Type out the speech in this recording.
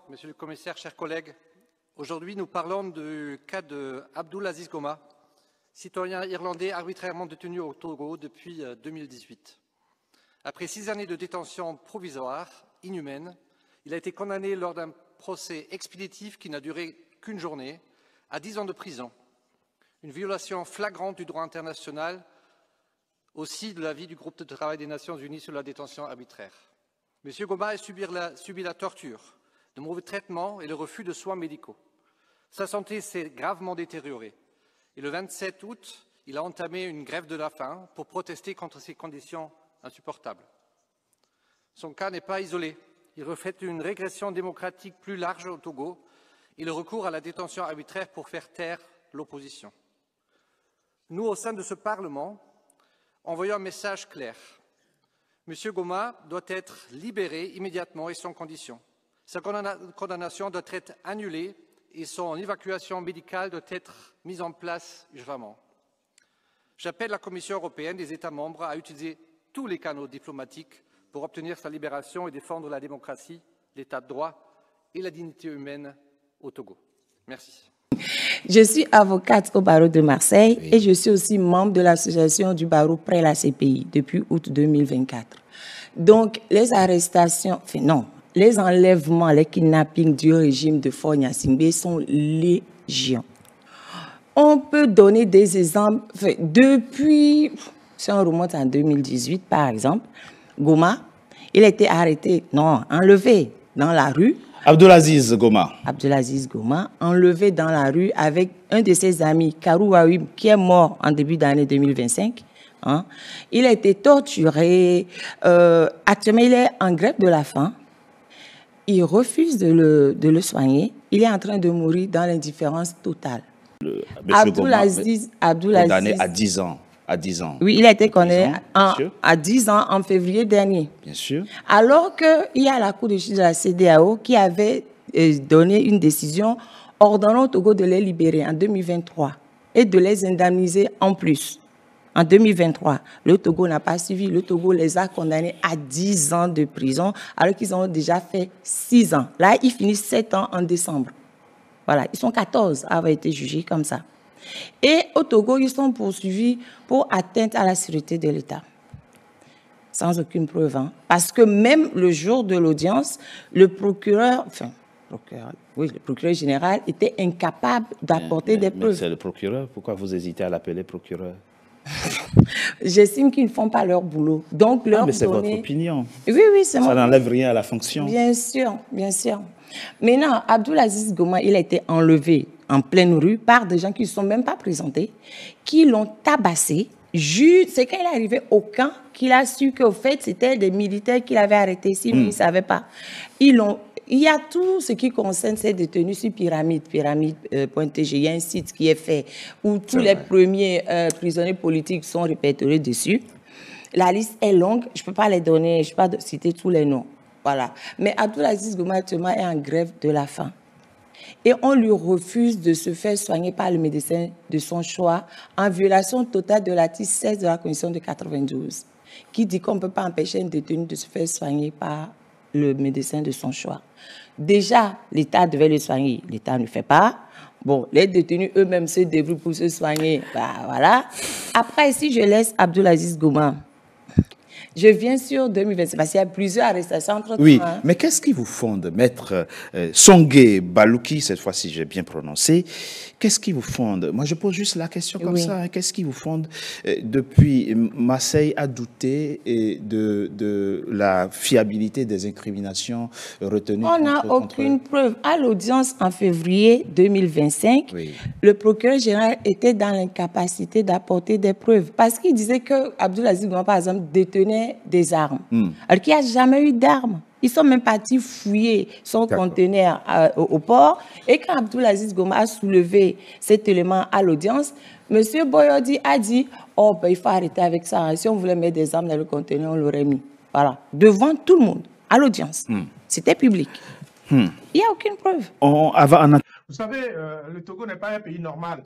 Monsieur le Commissaire, chers collègues, aujourd'hui nous parlons du cas de Abdulaziz Goma, citoyen irlandais arbitrairement détenu au Togo depuis 2018. Après 6 années de détention provisoire, inhumaine, il a été condamné lors d'un procès expéditif qui n'a duré qu'une journée à 10 ans de prison. Une violation flagrante du droit international, aussi de l'avis du groupe de travail des Nations Unies sur la détention arbitraire. M. Goma a subi la torture, de mauvais traitements et le refus de soins médicaux. Sa santé s'est gravement détériorée et le 27 août, il a entamé une grève de la faim pour protester contre ces conditions insupportables. Son cas n'est pas isolé. Il reflète une régression démocratique plus large au Togo et le recours à la détention arbitraire pour faire taire l'opposition. Nous, au sein de ce Parlement, envoyons un message clair. M. Goma doit être libéré immédiatement et sans condition. Sa condamnation doit être annulée et son évacuation médicale doit être mise en place urgemment. J'appelle la Commission européenne et les États membres à utiliser tous les canaux diplomatiques pour obtenir sa libération et défendre la démocratie, l'état de droit et la dignité humaine au Togo. Merci. Je suis avocate au barreau de Marseille et je suis aussi membre de l'association du barreau près la CPI depuis août 2024. Donc, les arrestations, les enlèvements, les kidnappings du régime de Faure Gnassingbé sont légion. On peut donner des exemples. Depuis, si on remonte en 2018, par exemple, Goma, il a été enlevé dans la rue. Abdulaziz Goma. Abdulaziz Goma, enlevé dans la rue avec un de ses amis, Karou Wahib, qui est mort en début d'année 2025. Il a été torturé. Actuellement, il est en grève de la faim. Il refuse de le soigner. Il est en train de mourir dans l'indifférence totale. Abdulaziz, condamné à 10 ans. À 10 ans. Oui, il a été condamné à 10 ans en février dernier. Bien sûr. Alors qu'il y a la Cour de justice de la CEDEAO qui avait donné une décision ordonnant au Togo de les libérer en 2023 et de les indemniser en plus. En 2023, le Togo n'a pas suivi. Le Togo les a condamnés à 10 ans de prison alors qu'ils ont déjà fait 6 ans. Là, ils finissent 7 ans en décembre. Voilà, ils sont 14 à avoir été jugés comme ça. Et au Togo, ils sont poursuivis pour atteinte à la sûreté de l'État. Sans aucune preuve. Parce que même le jour de l'audience, le procureur général était incapable d'apporter des preuves. C'est le procureur. Pourquoi vous hésitez à l'appeler procureur? J'estime qu'ils ne font pas leur boulot. Donc, mais c'est votre opinion. Oui, c'est mon... Ça n'enlève rien à la fonction. Bien sûr, bien sûr. Maintenant, Abdulaziz Goma, il a été enlevé en pleine rue par des gens qui ne se sont même pas présentés, qui l'ont tabassé. C'est quand il est arrivé au camp qu'il a su qu'au fait, c'était des militaires qu'il avait arrêtés ici, mais il ne savait pas. Il y a tout ce qui concerne ces détenus sur pyramide.tg. Il y a un site qui est fait où tous les premiers prisonniers politiques sont répertoriés dessus. La liste est longue, je ne peux pas les donner, je ne peux pas citer tous les noms. Voilà. Mais Abdulaziz Goma actuellement est en grève de la faim. Et on lui refuse de se faire soigner par le médecin de son choix en violation totale de l'article 16 de la Constitution de 92, qui dit qu'on ne peut pas empêcher un détenu de se faire soigner par le médecin de son choix. Déjà, l'État devait le soigner. L'État ne le fait pas. Bon, les détenus eux-mêmes se débrouillent pour se soigner. Voilà. Après, si je laisse Abdulaziz Goma, je viens sur 2025 parce qu'il y a plusieurs arrestations entre-temps. Oui, mais qu'est-ce qui vous fonde, maître Songué Balouki, cette fois-ci j'ai bien prononcé, qu'est-ce qui vous fonde? Moi je pose juste la question comme ça, qu'est-ce qui vous fonde depuis Marseille a douté de la fiabilité des incriminations retenues? On n'a aucune preuve. À l'audience en février 2025, le procureur général était dans l'incapacité d'apporter des preuves parce qu'il disait que Abdulaziz Goma, par exemple, détenait des armes. Alors qu'il n'y a jamais eu d'armes. Ils sont même partis fouiller son conteneur au port. Et quand Abdulaziz Goma a soulevé cet élément à l'audience, M. Boyodi a dit « Oh, ben, il faut arrêter avec ça. Si on voulait mettre des armes dans le conteneur, on l'aurait mis. » Voilà. Devant tout le monde, à l'audience. C'était public. Il n'y a aucune preuve. Vous savez, le Togo n'est pas un pays normal.